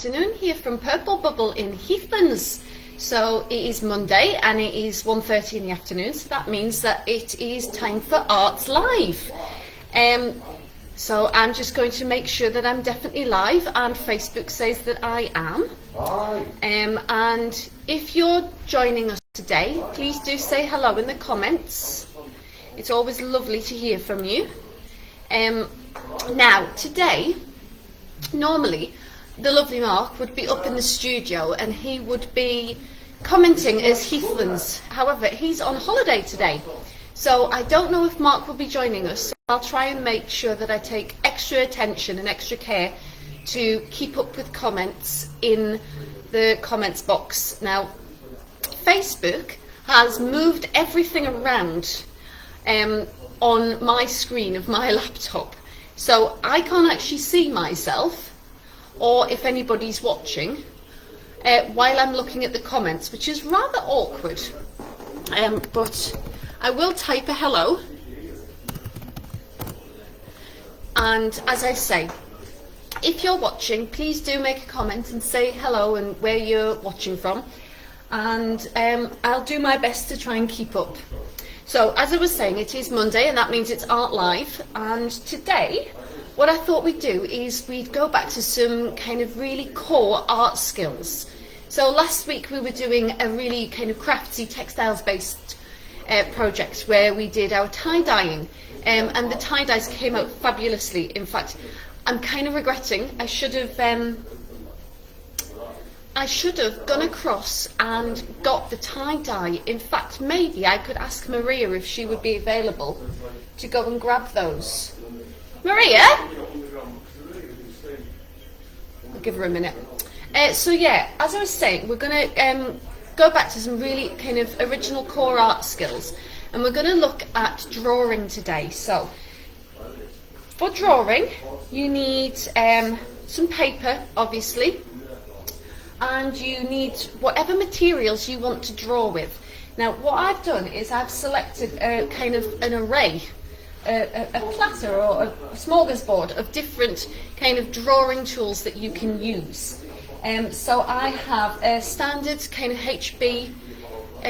afternoon here from Purple Bubble in Heathlands. So it is Monday and it is 1:30 in the afternoon, so that means that it is time for Arts Live. So I'm just going to make sure that I'm definitely live, and Facebook says that I am. And if you're joining us today, please do say hello in the comments. It's always lovely to hear from you. Now, today, normally, the lovely Mark would be up in the studio and he would be commenting as Heathlands. However, he's on holiday today. So I don't know if Mark will be joining us. So I'll try and make sure that I take extra attention and extra care to keep up with comments in the comments box. Now, Facebook has moved everything around on my screen of my laptop. So I can't actually see myself or if anybody's watching while I'm looking at the comments, which is rather awkward. But I will type a hello. And as I say, if you're watching, please do make a comment and say hello and where you're watching from. And I'll do my best to try and keep up. So, as I was saying, it is Monday, and that means it's Art Live. And today, what I thought we'd do is we'd go back to some kind of really core art skills. So last week we were doing a really kind of craftsy textiles-based project where we did our tie-dyeing, and the tie-dyes came out fabulously. In fact, I'm kind of regretting I should have gone across and got the tie-dye. In fact, maybe I could ask Maria if she would be available to go and grab those. Maria? I'll give her a minute. So yeah, as I was saying, we're going to go back to some really kind of original core art skills, and we're going to look at drawing today. So for drawing, you need some paper, obviously, and you need whatever materials you want to draw with. Now, what I've done is I've selected a kind of an array, a platter or a smorgasbord of different kind of drawing tools that you can use. So I have a standard kind of HB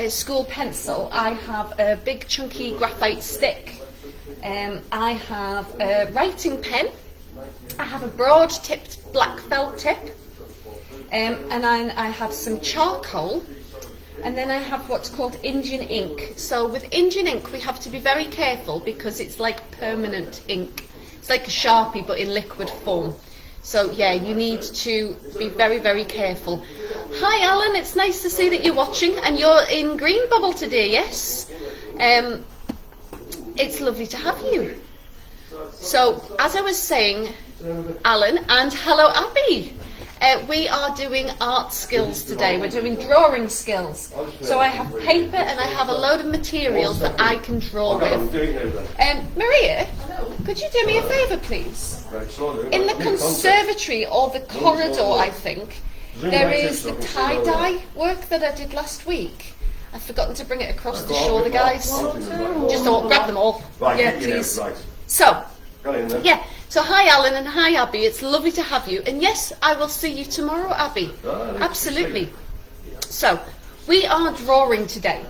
school pencil. I have a big chunky graphite stick. I have a writing pen. I have a broad tipped black felt tip. And I have some charcoal, and then I have what's called Indian ink. So with Indian ink we have to be very careful because it's like permanent ink. It's like a Sharpie but in liquid form. So yeah, you need to be very, very careful. Hi Alan, it's nice to see that you're watching, and you're in Green Bubble today, yes? It's lovely to have you. So as I was saying, Alan, and hello Abby. We are doing art skills today. We're doing drawing skills. So I have paper and I have a load of materials that I can draw with. Maria, could you do me a favour, please? In the conservatory or the corridor, I think, there is the tie-dye work that I did last week. I've forgotten to bring it across to show the guys. Just thought, grab them all. Yeah, please. So, yeah. So hi Alan and hi Abby, it's lovely to have you, and yes, I will see you tomorrow, Abby. Absolutely. So we are drawing today.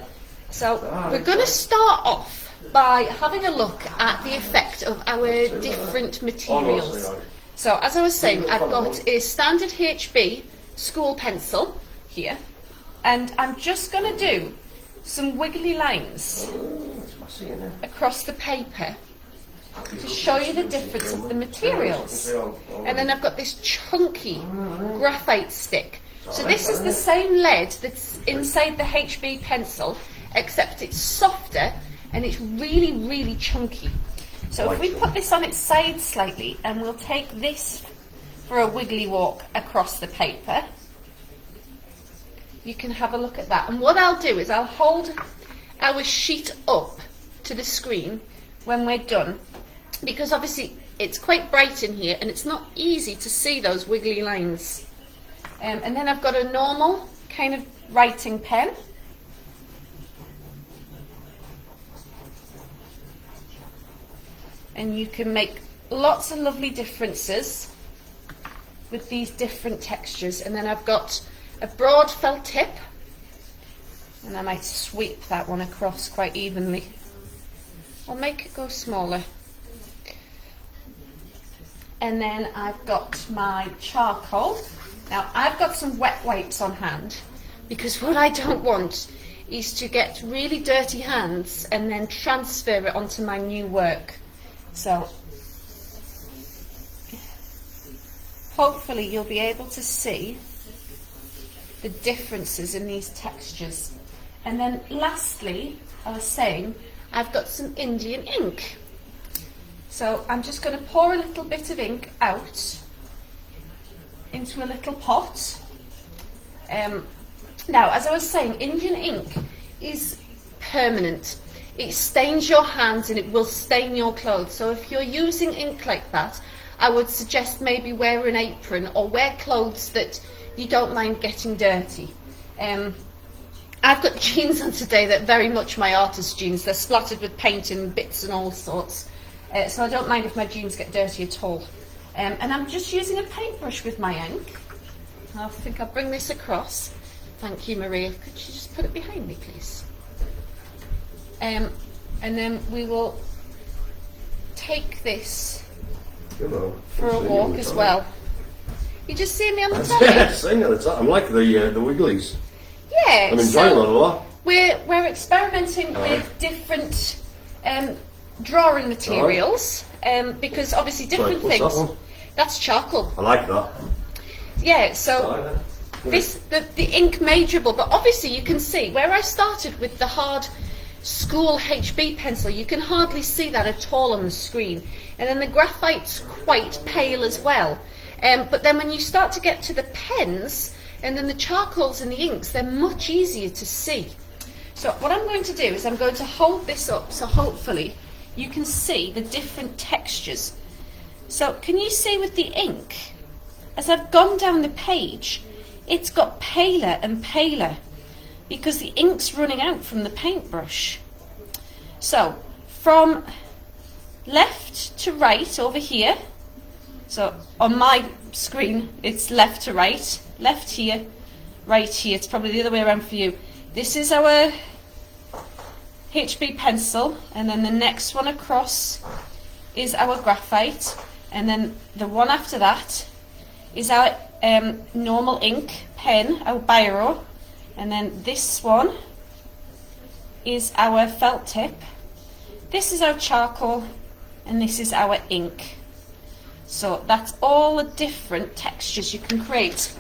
So we're going to start off by having a look at the effect of our different materials. So as I was saying, I've got a standard HB school pencil here, and I'm just going to do some wiggly lines across the paper to show you the difference of the materials. And then I've got this chunky graphite stick. So this is the same lead that's inside the HB pencil, except it's softer and it's really, really chunky. So if we put this on its side slightly, and we'll take this for a wiggly walk across the paper, you can have a look at that. And what I'll do is I'll hold our sheet up to the screen when we're done, because obviously it's quite bright in here and it's not easy to see those wiggly lines. And then I've got a normal kind of writing pen. And you can make lots of lovely differences with these different textures. And then I've got a broad felt tip, and I might sweep that one across quite evenly, or make it go smaller. And then I've got my charcoal. Now I've got some wet wipes on hand, because what I don't want is to get really dirty hands and then transfer it onto my new work. So hopefully you'll be able to see the differences in these textures. And then lastly, I was saying, I've got some Indian ink. So I'm just going to pour a little bit of ink out into a little pot. Now, as I was saying, Indian ink is permanent. It stains your hands and it will stain your clothes. So if you're using ink like that, I would suggest maybe wear an apron or wear clothes that you don't mind getting dirty. I've got jeans on today that are very much my artist jeans. They're splattered with paint and bits and all sorts. So I don't mind if my jeans get dirty at all. And I'm just using a paintbrush with my ink. I think I'll bring this across. Thank you, Maria. Could you just put it behind me, please? And then we will take this for a walk as well. You just see me on the telly? Yeah, seeing it. I'm like the Wigglies. Yeah. I'm enjoying it a lot. We're experimenting with different drawing materials because obviously different things. What's that one? That's charcoal. I like that. Yeah. So. The ink may dribble, but obviously you can see where I started with the hard school HB pencil, you can hardly see that at all on the screen. And then the graphite's quite pale as well. But then when you start to get to the pens, and then the charcoals and the inks, they're much easier to see. So what I'm going to do is I'm going to hold this up, so hopefully you can see the different textures. So can you see with the ink, as I've gone down the page, it's got paler and paler because the ink's running out from the paintbrush. So from left to right over here, so on my screen it's left to right, left here, right here, it's probably the other way around for you. This is our HB pencil, and then the next one across is our graphite, and then the one after that is our normal ink pen, our biro, and then this one is our felt tip, this is our charcoal, and this is our ink. So that's all the different textures you can create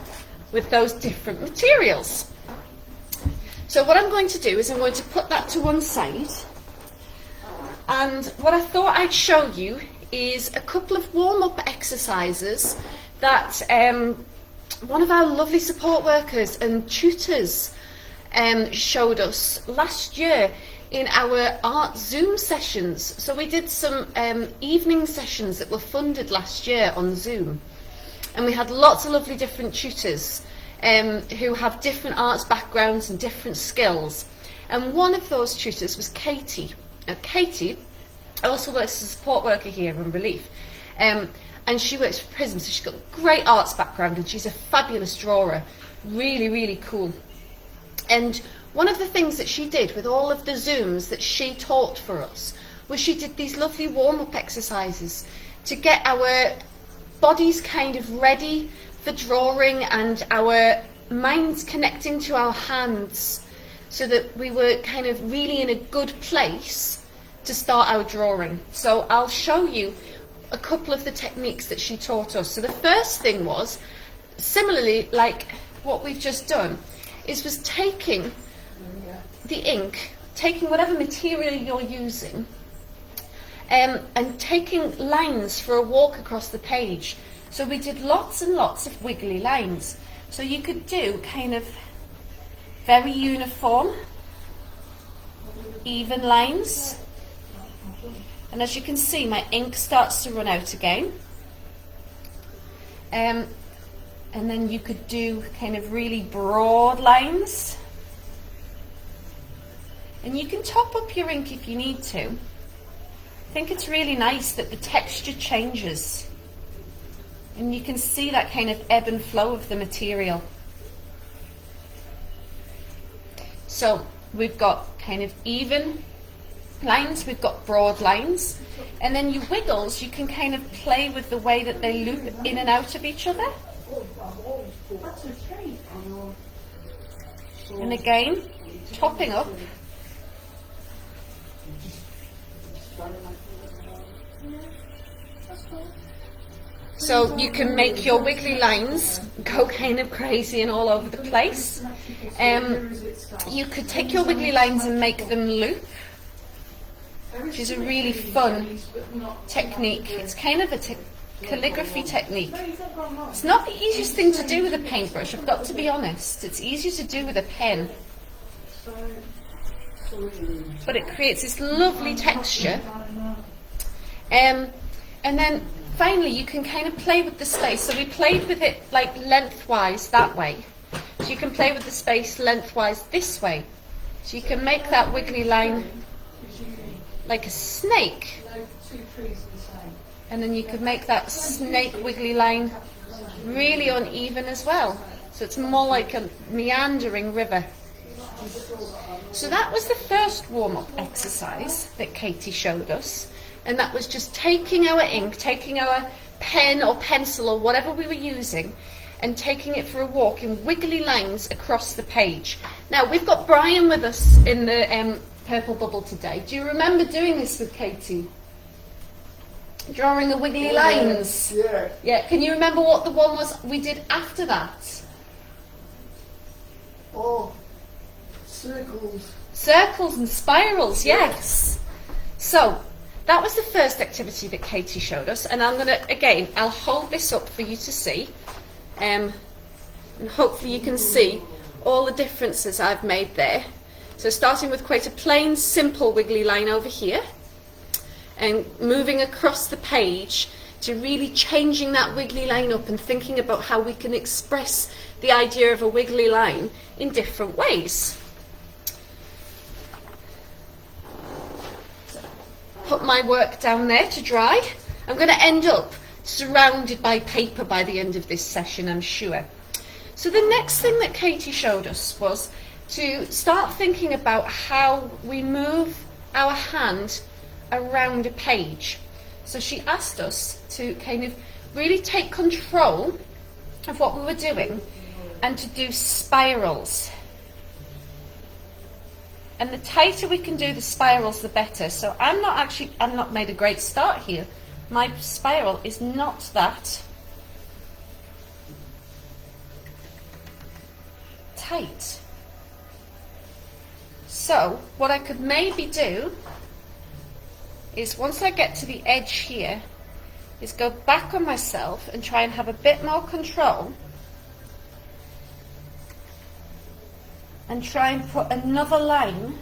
with those different materials. So what I'm going to do is I'm going to put that to one side, and what I thought I'd show you is a couple of warm-up exercises that one of our lovely support workers and tutors showed us last year in our art Zoom sessions. So we did some evening sessions that were funded last year on Zoom, and we had lots of lovely different tutors who have different arts backgrounds and different skills. And one of those tutors was Katie. Katie also works as a support worker here in Relief. And she works for Prism, so she's got a great arts background and she's a fabulous drawer. Really, really cool. And one of the things that she did with all of the Zooms that she taught for us was she did these lovely warm-up exercises to get our bodies kind of ready for drawing and our minds connecting to our hands so that we were kind of really in a good place to start our drawing. So I'll show you a couple of the techniques that she taught us. So the first thing was, similarly like what we've just done, was taking the ink, taking whatever material you're using, and taking lines for a walk across the page. So we did lots and lots of wiggly lines. So you could do kind of very uniform, even lines. And as you can see, my ink starts to run out again. And then you could do kind of really broad lines. And you can top up your ink if you need to. I think it's really nice that the texture changes. And you can see that kind of ebb and flow of the material. So we've got kind of even lines, we've got broad lines, and then your wiggles, you can kind of play with the way that they loop in and out of each other. And again, topping up. So you can make your wiggly lines go kind of crazy and all over the place. You could take your wiggly lines and make them loop, which is a really fun technique. It's kind of a calligraphy technique. It's not the easiest thing to do with a paintbrush, I've got to be honest. It's easier to do with a pen. But it creates this lovely texture. And then finally you can kind of play with the space. So we played with it like lengthwise that way. So you can play with the space lengthwise this way. So you can make that wiggly line like a snake. And then you could make that snake wiggly line really uneven as well. So it's more like a meandering river. So that was the first warm-up exercise that Katie showed us. And that was just taking our ink, taking our pen or pencil or whatever we were using, and taking it for a walk in wiggly lines across the page. Now, we've got Brian with us in the Purple Bubble today. Do you remember doing this with Katie? Drawing the wiggly lines? Yeah. Yeah, can you remember what the one was we did after that? Oh, circles. Circles and spirals, yes. So, that was the first activity that Katie showed us, and I'm going to, again, I'll hold this up for you to see, and hopefully you can see all the differences I've made there. So starting with quite a plain, simple wiggly line over here, and moving across the page to really changing that wiggly line up and thinking about how we can express the idea of a wiggly line in different ways. Put my work down there to dry. I'm going to end up surrounded by paper by the end of this session, I'm sure. So the next thing that Katie showed us was to start thinking about how we move our hand around a page. So she asked us to kind of really take control of what we were doing and to do spirals. And the tighter we can do the spirals, the better. So I'm not made a great start here. My spiral is not that tight. So what I could maybe do is, once I get to the edge here, is go back on myself and try and have a bit more control and try and put another line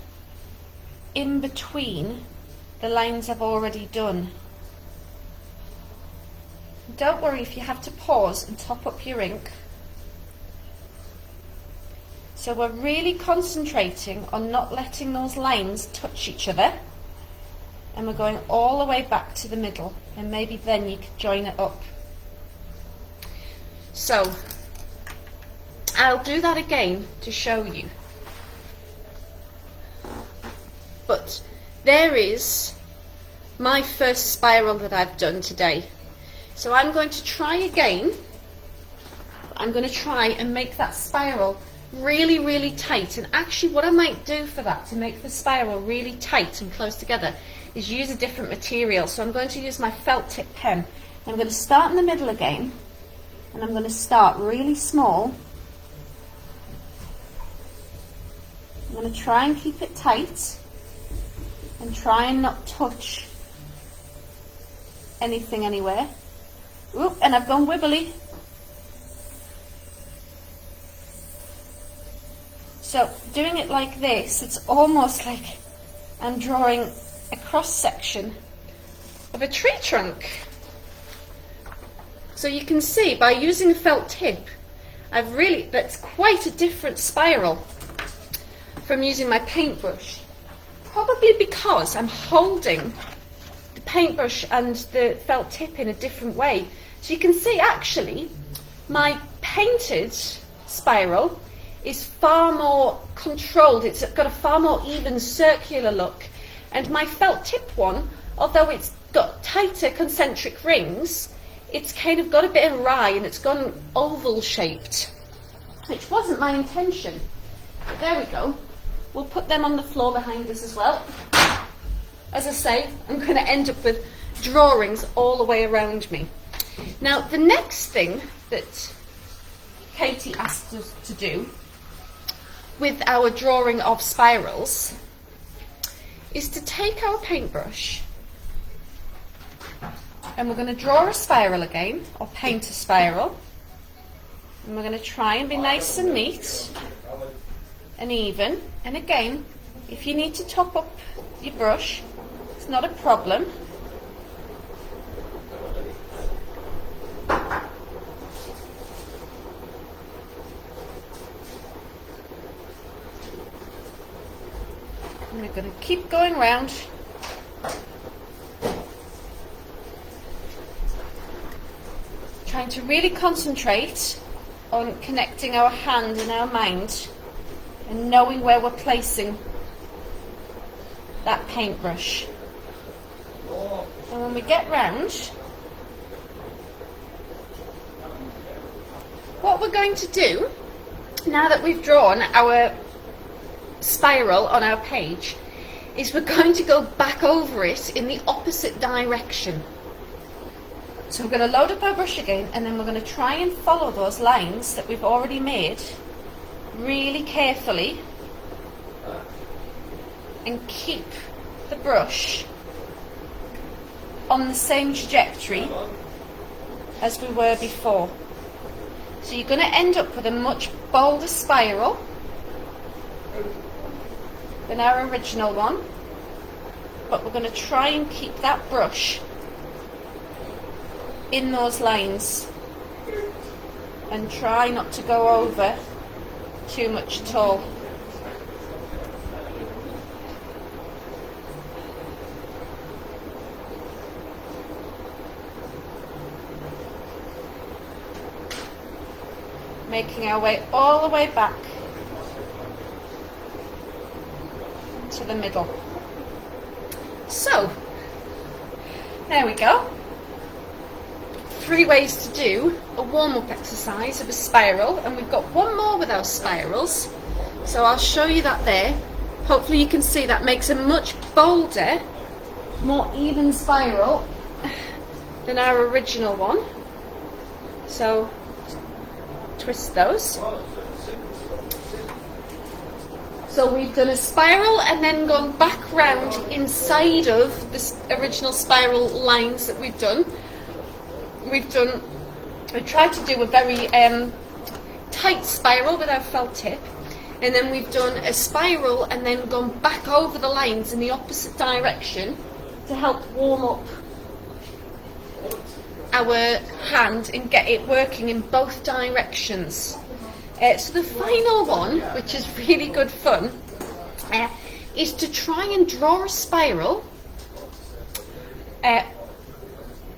in between the lines I've already done. Don't worry if you have to pause and top up your ink. So we're really concentrating on not letting those lines touch each other, and we're going all the way back to the middle, and maybe then you can join it up. So I'll do that again to show you. But there is my first spiral that I've done today. So I'm going to try again. I'm going to try and make that spiral really, really tight. And actually what I might do for that, to make the spiral really tight and close together, is use a different material. So I'm going to use my felt tip pen. I'm going to start in the middle again, and I'm going to start really small. I'm going to try and keep it tight and try and not touch anything anywhere. Oop, and I've gone wibbly. So doing it like this, it's almost like I'm drawing a cross section of a tree trunk. So you can see by using a felt tip, that's quite a different spiral from using my paintbrush. Probably because I'm holding the paintbrush and the felt tip in a different way. So you can see actually my painted spiral is far more controlled. It's got a far more even circular look. And my felt tip one, although it's got tighter concentric rings, it's kind of got a bit of wry and it's gone oval shaped, which wasn't my intention. But there we go. We'll put them on the floor behind us as well. As I say, I'm going to end up with drawings all the way around me. Now, the next thing that Katie asked us to do with our drawing of spirals is to take our paintbrush and we're going to draw a spiral again, or paint a spiral, and we're going to try and be nice and neat and even. And again, if you need to top up your brush, it's not a problem. And we're going to keep going round. Trying to really concentrate on connecting our hand and our mind and knowing where we're placing that paintbrush. And when we get round, what we're going to do, now that we've drawn our spiral on our page, is we're going to go back over it in the opposite direction. So we're going to load up our brush again, and then we're going to try and follow those lines that we've already made really carefully and keep the brush on the same trajectory as we were before. So you're going to end up with a much bolder spiral than our original one, but we're going to try and keep that brush in those lines and try not to go over too much at all. Making our way all the way back to the middle. So, there we go. 3 ways to do a warm-up exercise of a spiral, and we've got one more with our spirals, so I'll show you that there. Hopefully you can see that makes a much bolder, more even spiral than our original one. So twist those. So we've done a spiral and then gone back round inside of the original spiral lines that we've done. We tried to do a very tight spiral with our felt tip, and then we've done a spiral and then gone back over the lines in the opposite direction to help warm up our hand and get it working in both directions. So the final one, which is really good fun, is to try and draw a spiral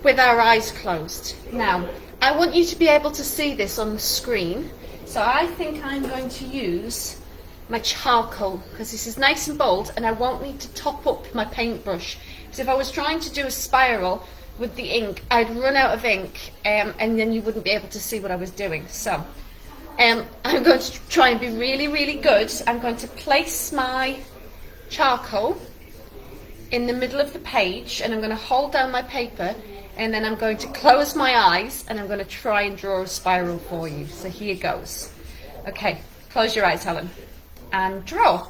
with our eyes closed. Now, I want you to be able to see this on the screen, so I think I'm going to use my charcoal, because this is nice and bold and I won't need to top up my paintbrush. Because if I was trying to do a spiral with the ink, I'd run out of ink and then you wouldn't be able to see what I was doing. So I'm going to try and be really, really good. I'm going to place my charcoal in the middle of the page and I'm going to hold down my paper, and then I'm going to close my eyes and I'm going to try and draw a spiral for you. So here goes. Okay, close your eyes, Helen, and draw.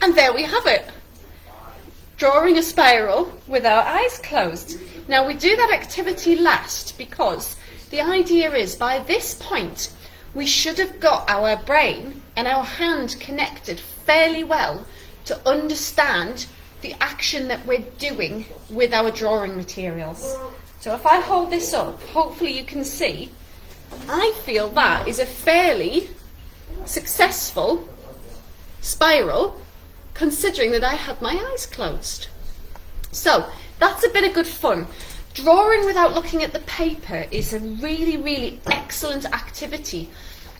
And there we have it. Drawing a spiral with our eyes closed. Now we do that activity last because the idea is by this point we should have got our brain and our hand connected fairly well to understand the action that we're doing with our drawing materials. So if I hold this up, hopefully you can see, I feel that is a fairly successful spiral, considering that I had my eyes closed. So that's a bit of good fun. Drawing without looking at the paper is a really, really excellent activity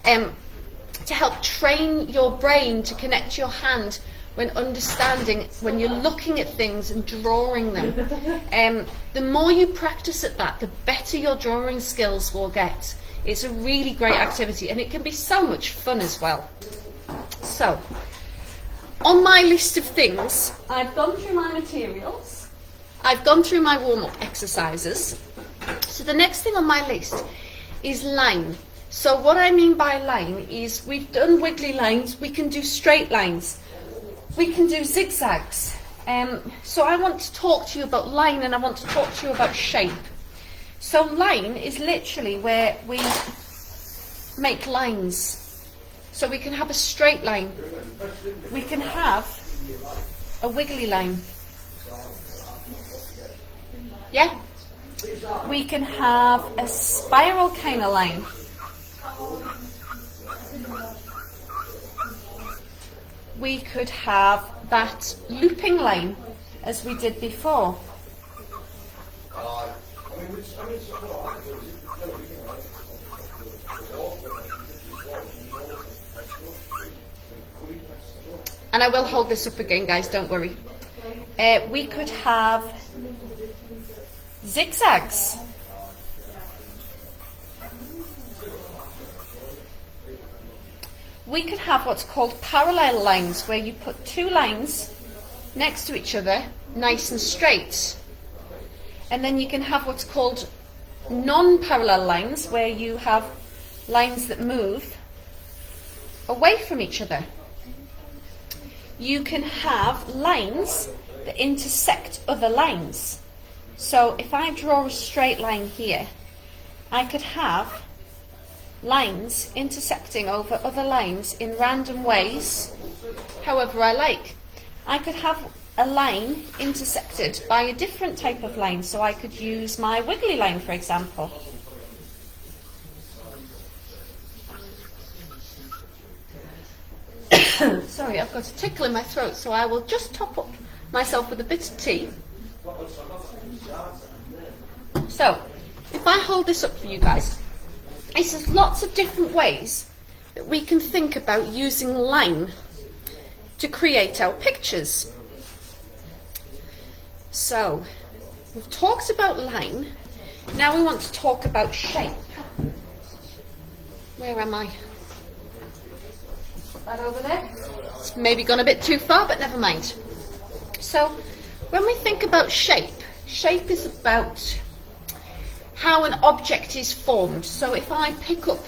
to help train your brain to connect your hand when understanding, when you're looking at things and drawing them. The more you practice at that, the better your drawing skills will get. It's a really great activity, and it can be so much fun as well. So, on my list of things, I've gone through my materials, I've gone through my warm-up exercises. So the next thing on my list is line. So what I mean by line is, we've done wiggly lines, we can do straight lines, we can do zigzags. So I want to talk to you about line, and I want to talk to you about shape. So line is literally where we make lines. So we can have a straight line, we can have a wiggly line, yeah? We can have a spiral kind of line. We could have that looping line as we did before. And I will hold this up again, guys, don't worry. We could have zigzags. We could have what's called parallel lines, where you put two lines next to each other, nice and straight. And then you can have what's called non-parallel lines, where you have lines that move away from each other. You can have lines that intersect other lines. So if I draw a straight line here, I could have lines intersecting over other lines in random ways, however I like. I could have a line intersected by a different type of line, so I could use my wiggly line, for example. Sorry, I've got a tickle in my throat, so I will just top up myself with a bit of tea. So, if I hold this up for you guys, there's lots of different ways that we can think about using line to create our pictures. So, we've talked about line, now we want to talk about shape. Where am I? That over there? It's maybe gone a bit too far, but never mind. So, when we think about shape, shape is about how an object is formed. So if I pick up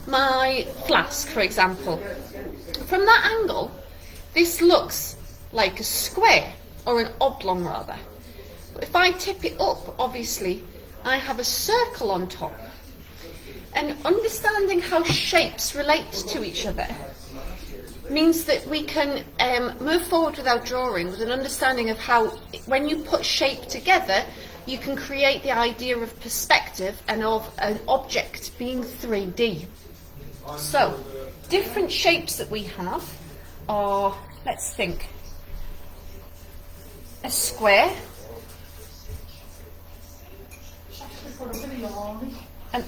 my flask, for example, from that angle, this looks like a square, or an oblong rather. But if I tip it up, obviously, I have a circle on top. And understanding how shapes relate to each other means that we can move forward with our drawing with an understanding of how, when you put shape together, you can create the idea of perspective and of an object being 3D. So, different shapes that we have are, let's think, a square, an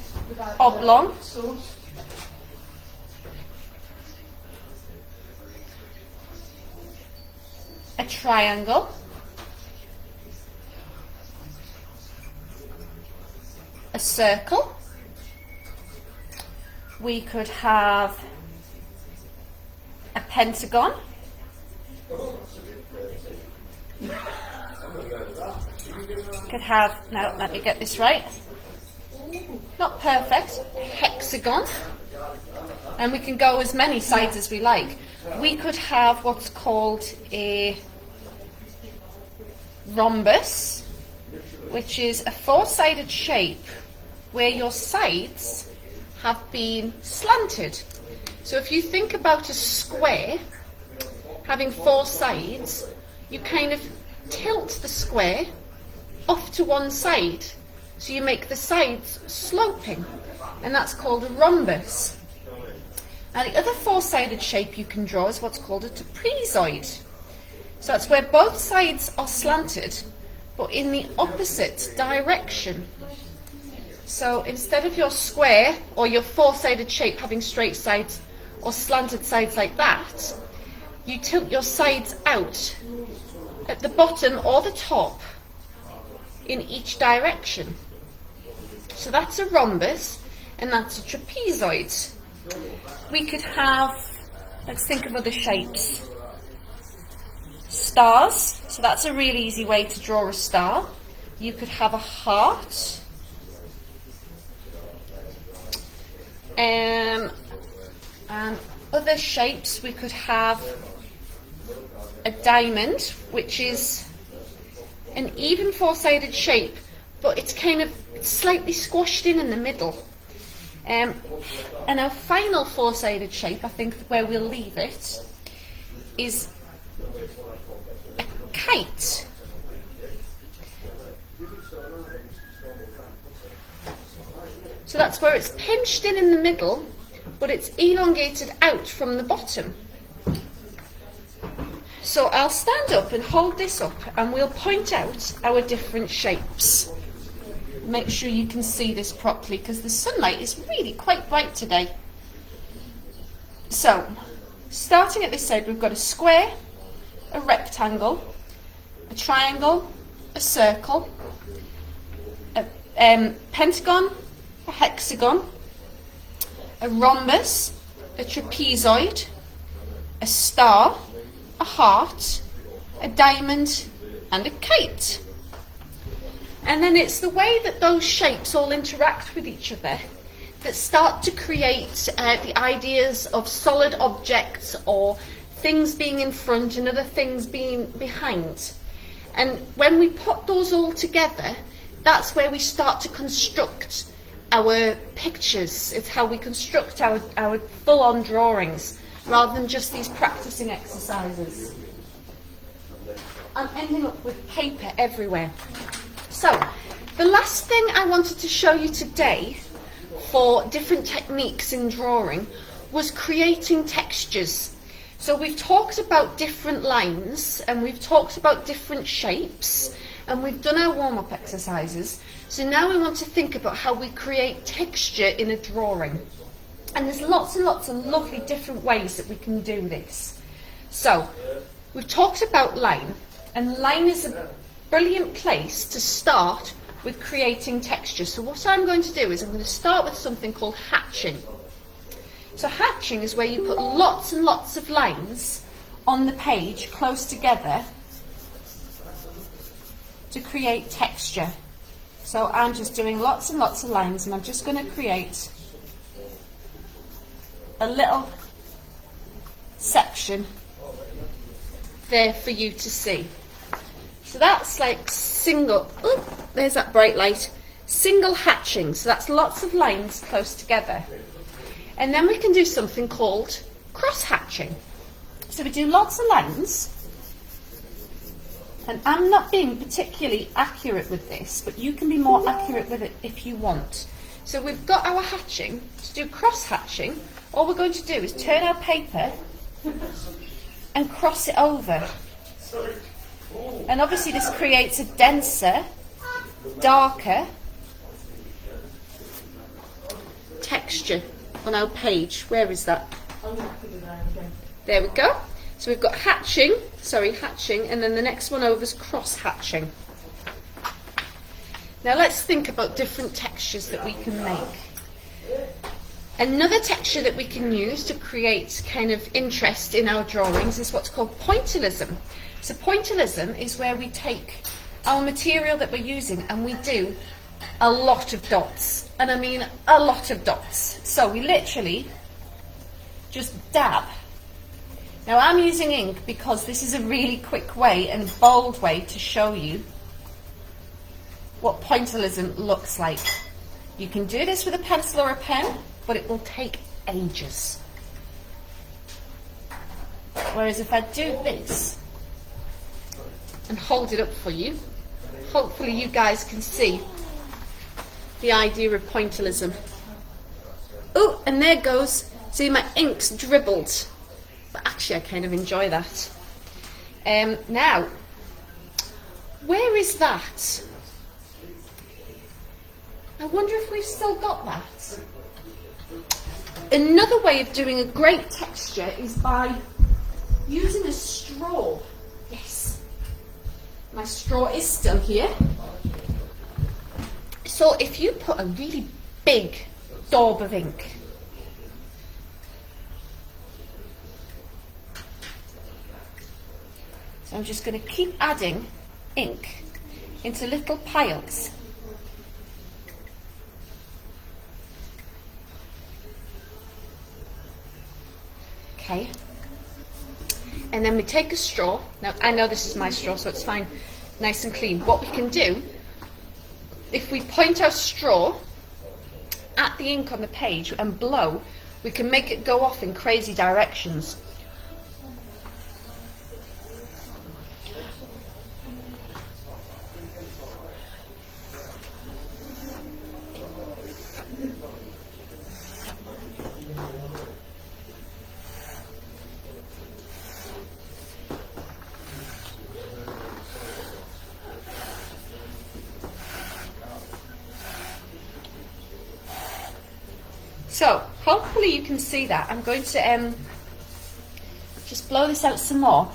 oblong, a triangle, a circle. We could have a pentagon, could have, now let me get this right, not perfect, hexagon, and we can go as many sides as we like. We could have what's called a rhombus, which is a four-sided shape where your sides have been slanted. So if you think about a square having four sides, you kind of tilt the square off to one side. So you make the sides sloping, and that's called a rhombus. Now the other four-sided shape you can draw is what's called a trapezoid. So that's where both sides are slanted, but in the opposite direction. So instead of your square or your four-sided shape having straight sides or slanted sides like that, you tilt your sides out at the bottom or the top in each direction. So that's a rhombus and that's a trapezoid. We could have, let's think of other shapes. Stars, so that's a really easy way to draw a star. You could have a heart. And other shapes, we could have a diamond, which is an even four-sided shape, but it's kind of slightly squashed in the middle. And our final four-sided shape, I think where we'll leave it, is a kite. So that's where it's pinched in the middle, but it's elongated out from the bottom. So I'll stand up and hold this up and we'll point out our different shapes. Make sure you can see this properly because the sunlight is really quite bright today. So, starting at this side, we've got a square, a rectangle, a triangle, a circle, a pentagon, a hexagon, a rhombus, a trapezoid, a star, a heart, a diamond, and a kite. And then it's the way that those shapes all interact with each other that start to create the ideas of solid objects or things being in front and other things being behind. And when we put those all together, that's where we start to construct our pictures. It's how we construct our full-on drawings rather than just these practicing exercises. I'm ending up with paper everywhere. So, the last thing I wanted to show you today for different techniques in drawing was creating textures. So we've talked about different lines and we've talked about different shapes and we've done our warm-up exercises. So now we want to think about how we create texture in a drawing. And there's lots and lots of lovely different ways that we can do this. So, we've talked about line, and line is a brilliant place to start with creating texture. So what I'm going to do is I'm going to start with something called hatching. So hatching is where you put lots and lots of lines on the page close together to create texture. So I'm just doing lots and lots of lines and I'm just going to create a little section there for you to see. So that's like single, there's that bright light, single hatching. So that's lots of lines close together. And then we can do something called cross hatching. So we do lots of lines. And I'm not being particularly accurate with this, but you can be more accurate with it if you want. So we've got our hatching. To do cross hatching, all we're going to do is turn our paper and cross it over. And obviously this creates a denser, darker texture on our page. Where is that? There we go. So we've got hatching, and then the next one over is cross hatching. Now let's think about different textures that we can make. Another texture that we can use to create kind of interest in our drawings is what's called pointillism. So pointillism is where we take our material that we're using and we do a lot of dots. And I mean a lot of dots. So we literally just dab. Now I'm using ink because this is a really quick way and bold way to show you what pointillism looks like. You can do this with a pencil or a pen, but it will take ages. Whereas if I do this, and hold it up for you. Hopefully you guys can see the idea of pointillism. Oh, and there goes. See, my ink's dribbled. But actually I kind of enjoy that. Now, where is that? I wonder if we've still got that. Another way of doing a great texture is by using a straw. Yes. My straw is still here. So if you put a really big daub of ink, so I'm just going to keep adding ink into little piles. Okay. And then we take a straw. Now, I know this is my straw, so it's fine, nice and clean. What we can do, if we point our straw at the ink on the page and blow, we can make it go off in crazy directions. So, hopefully you can see that. I'm going to just blow this out some more.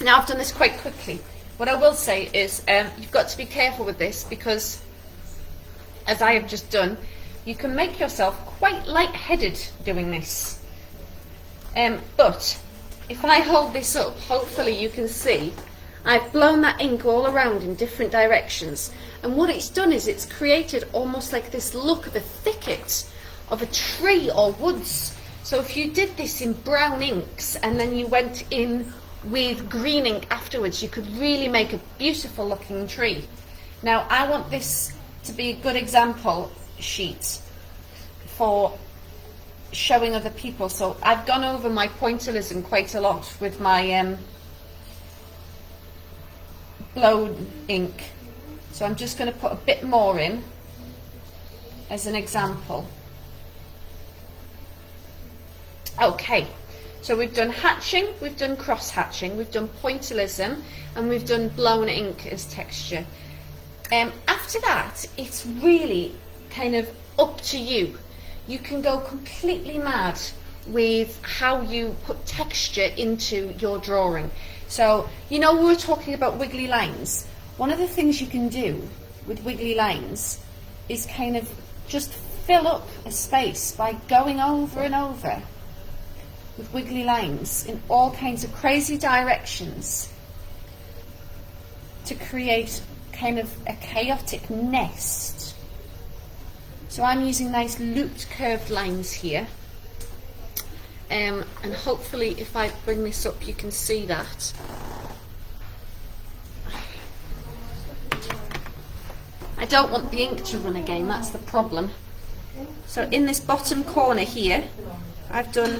Now, I've done this quite quickly. What I will say is you've got to be careful with this because, as I have just done, you can make yourself quite lightheaded doing this. But if I hold this up, hopefully you can see I've blown that ink all around in different directions. And what it's done is it's created almost like this look of a thicket of a tree or woods. So if you did this in brown inks and then you went in with green ink afterwards, you could really make a beautiful looking tree. Now I want this to be a good example sheet for showing other people, so I've gone over my pointillism quite a lot with my blown ink, so I'm just going to put a bit more in as an example. Okay. So we've done hatching, we've done cross hatching, we've done pointillism, and we've done blown ink as texture. After that, it's really kind of up to you. You can go completely mad with how you put texture into your drawing. So, you know, we were talking about wiggly lines. One of the things you can do with wiggly lines is kind of just fill up a space by going over and over with wiggly lines in all kinds of crazy directions to create kind of a chaotic nest. So I'm using nice looped curved lines here, and hopefully if I bring this up you can see that. I don't want the ink to run again, that's the problem. So in this bottom corner here I've done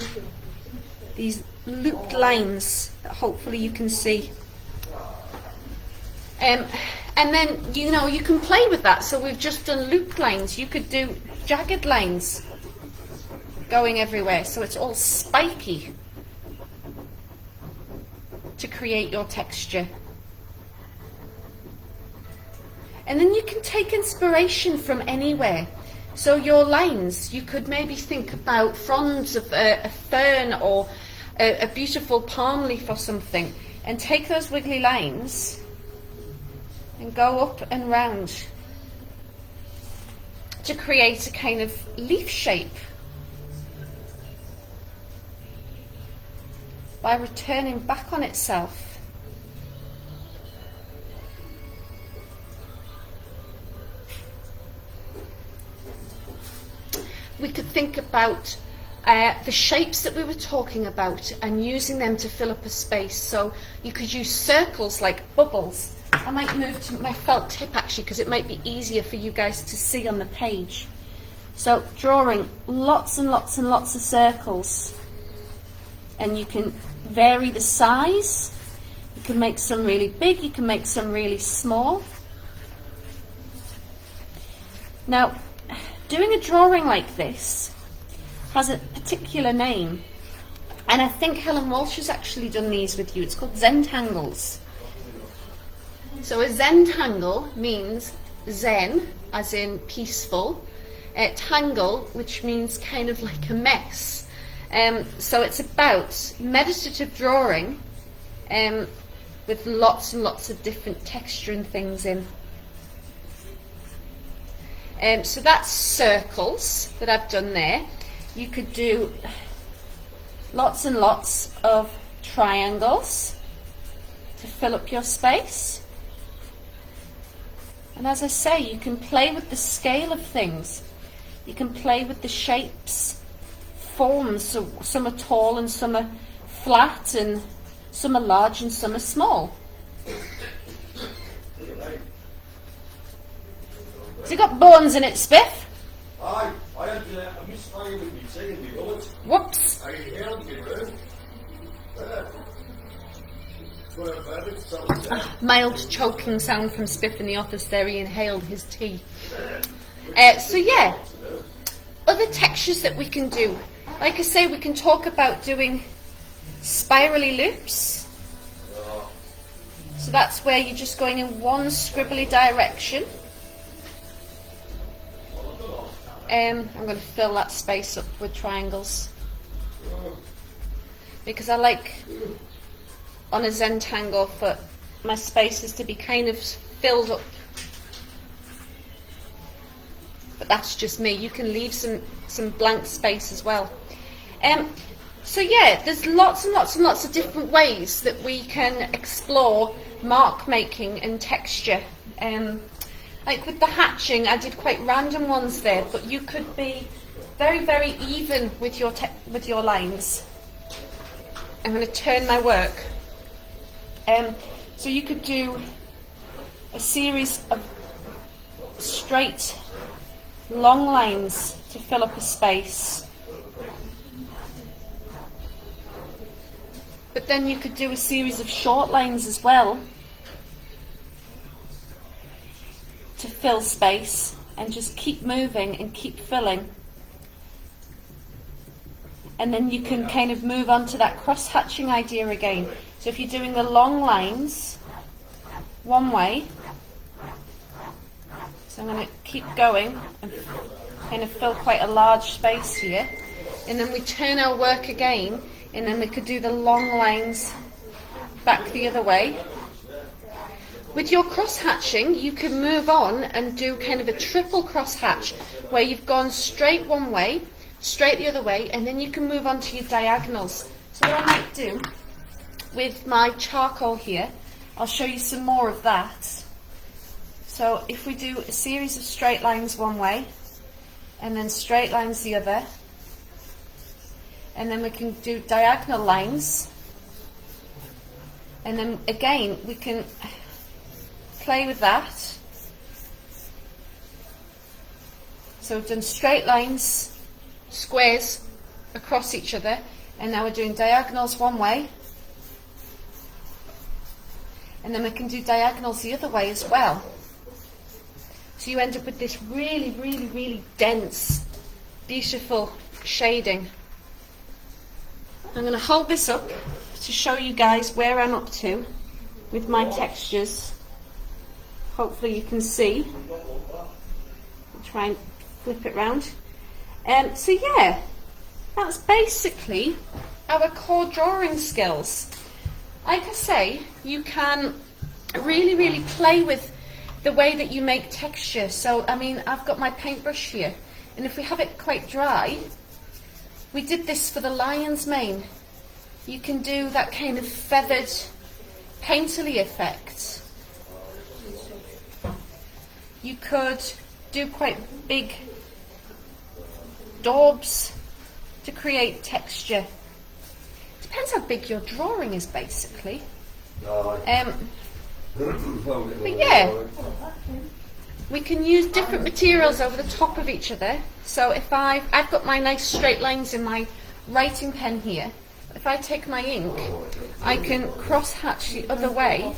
these looped lines that hopefully you can see. And then, you know, you can play with that. So we've just done looped lines. You could do jagged lines going everywhere. So it's all spiky to create your texture. And then you can take inspiration from anywhere. So your lines, you could maybe think about fronds of a fern or a beautiful palm leaf or something, and take those wiggly lines and go up and round to create a kind of leaf shape by returning back on itself. We could think about the shapes that we were talking about and using them to fill up a space. So you could use circles like bubbles. I might move to my felt tip actually because it might be easier for you guys to see on the page. So drawing lots and lots and lots of circles, and you can vary the size. You can make some really big, you can make some really small. Now, doing a drawing like this has a particular name, and I think Helen Walsh has actually done these with you. It's called Zentangles. So a Zentangle means Zen, as in peaceful, tangle, which means kind of like a mess. So it's about meditative drawing with lots and lots of different texture and things in. So that's circles that I've done there. You could do lots and lots of triangles to fill up your space. And as I say, you can play with the scale of things. You can play with the shapes, forms. So some are tall and some are flat, and some are large and some are small. Has it got bones in it, Spiff? Aye, I had I missed playing with me saying the bullets. Whoops. I inhaled me, man. Mild choking sound from Spiff in the office there. He inhaled his tea. So yeah, other textures that we can do. Like I say, we can talk about doing spirally loops. So that's where you're just going in one scribbly direction. I'm going to fill that space up with triangles because I like on a Zentangle for my spaces to be kind of filled up. But that's just me. You can leave some blank space as well. So yeah, there's lots and lots and lots of different ways that we can explore mark making and texture. Like with the hatching, I did quite random ones there, but you could be very, very even with your lines. I'm going to turn my work. So you could do a series of straight, long lines to fill up a space. But then you could do a series of short lines as well to fill space, and just keep moving and keep filling. And then you can kind of move on to that cross-hatching idea again. So if you're doing the long lines one way, so I'm going to keep going and kind of fill quite a large space here, and then we turn our work again, and then we could do the long lines back the other way. With your cross-hatching, you can move on and do kind of a triple cross-hatch where you've gone straight one way, straight the other way, and then you can move on to your diagonals. So what I might do with my charcoal here, I'll show you some more of that. So if we do a series of straight lines one way, and then straight lines the other, and then we can do diagonal lines, and then again we can play with that. So we've done straight lines, squares across each other, and now we're doing diagonals one way, and then we can do diagonals the other way as well. So you end up with this really, really, really dense, beautiful shading. I'm going to hold this up to show you guys where I'm up to with my textures. Hopefully you can see. I'll try and flip it round. So yeah, that's basically our core drawing skills. Like I say, you can really, really play with the way that you make texture. So, I mean, I've got my paintbrush here, and if we have it quite dry, we did this for the lion's mane. You can do that kind of feathered, painterly effect. You could do quite big daubs to create texture. Depends how big your drawing is, basically. But yeah, we can use different materials over the top of each other. So if I've got my nice straight lines in my writing pen here. If I take my ink, I can cross-hatch the other way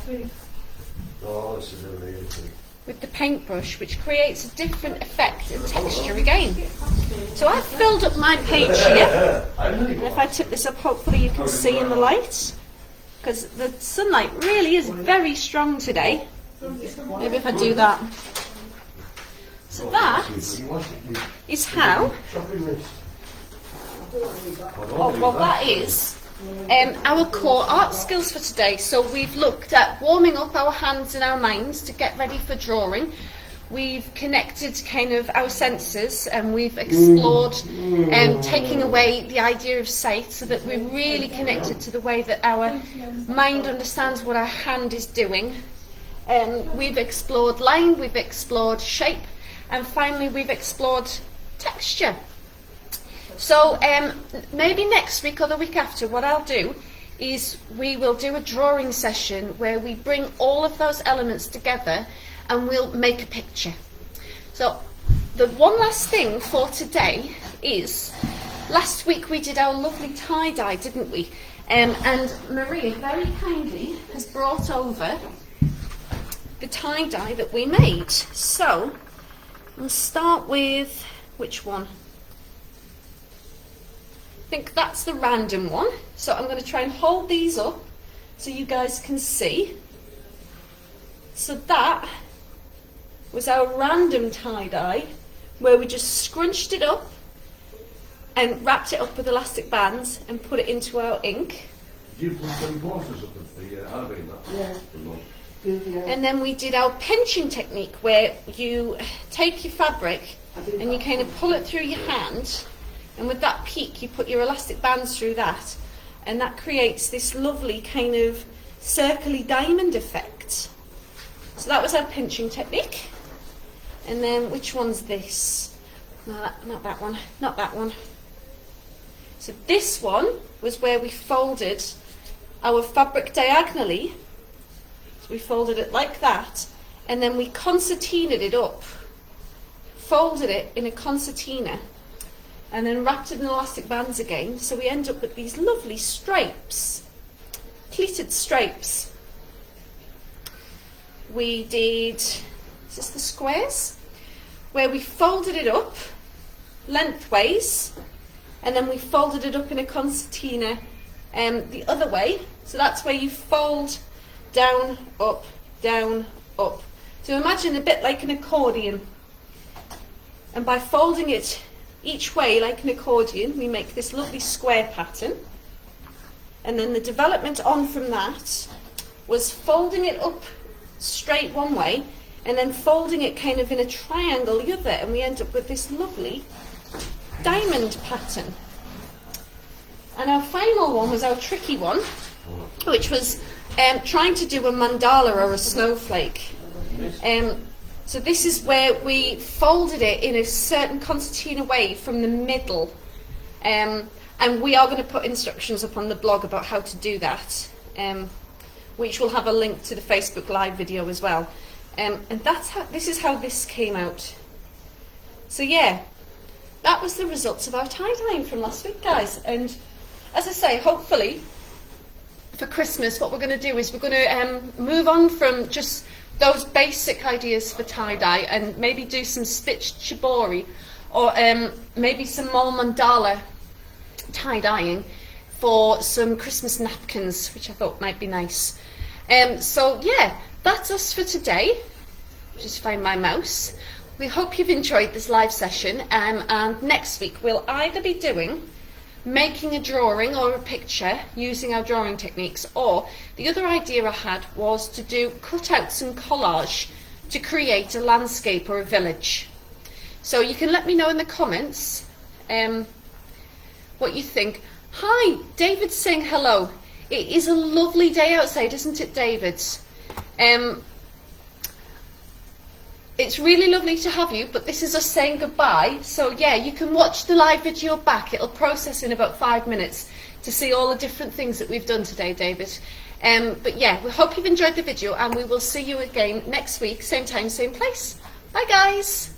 with the paintbrush, which creates a different effect and texture again. So I've filled up my page here, and if I tip this up, hopefully you can see in the light, because the sunlight really is very strong today. Maybe if I do that. So that is how, that is our core art skills for today. So we've looked at warming up our hands and our minds to get ready for drawing. We've connected kind of our senses, and we've explored taking away the idea of sight, so that we're really connected to the way that our mind understands what our hand is doing. We've explored line, we've explored shape, and finally we've explored texture. So maybe next week or the week after, what I'll do is we will do a drawing session where we bring all of those elements together and we'll make a picture. So the one last thing for today is, last week we did our lovely tie-dye, didn't we? And Maria very kindly has brought over the tie-dye that we made. So we'll start with, which one? I think that's the random one. So I'm going to try and hold these up so you guys can see. So that was our random tie-dye, where we just scrunched it up and wrapped it up with elastic bands and put it into our ink. Did you put some borders up at the Alabama? Yeah. And then we did our pinching technique, where you take your fabric and you kind of pull it through your hand, and with that peak you put your elastic bands through that, and that creates this lovely kind of circly diamond effect. So that was our pinching technique. And then which one's this? No, not that one, not that one. So this one was where we folded our fabric diagonally. So we folded it like that, and then we concertinaed it up, folded it in a concertina, and then wrapped it in elastic bands again. So we end up with these lovely stripes, pleated stripes. We did, is this the squares? Where we folded it up lengthways, and then we folded it up in a concertina the other way. So that's where you fold down, up, down, up. So imagine a bit like an accordion. And by folding it each way like an accordion, we make this lovely square pattern. And then the development on from that was folding it up straight one way, and then folding it kind of in a triangle the other, and we end up with this lovely diamond pattern. And our final one was our tricky one, which was trying to do a mandala or a snowflake. So this is where we folded it in a certain concertina way from the middle, and we are going to put instructions up on the blog about how to do that, which will have a link to the Facebook Live video as well. And this is how this came out. So yeah, that was the results of our tie-dyeing from last week, guys. And as I say, hopefully for Christmas, what we're going to do is we're going to move on from just those basic ideas for tie-dye and maybe do some stitched shibori, or maybe some more mandala tie-dyeing for some Christmas napkins, which I thought might be nice. So yeah, that's us for today. Just find my mouse. We hope you've enjoyed this live session, and next week we'll either be doing making a drawing or a picture using our drawing techniques, or the other idea I had was to cut out some collage to create a landscape or a village. So you can let me know in the comments what you think. Hi, David's saying hello. It is a lovely day outside, isn't it, David? it's really lovely to have you, but this is us saying goodbye. So yeah, you can watch the live video back. It'll process in about 5 minutes to see all the different things that we've done today, David. But yeah, we hope you've enjoyed the video, and we will see you again next week, same time, same place. Bye guys.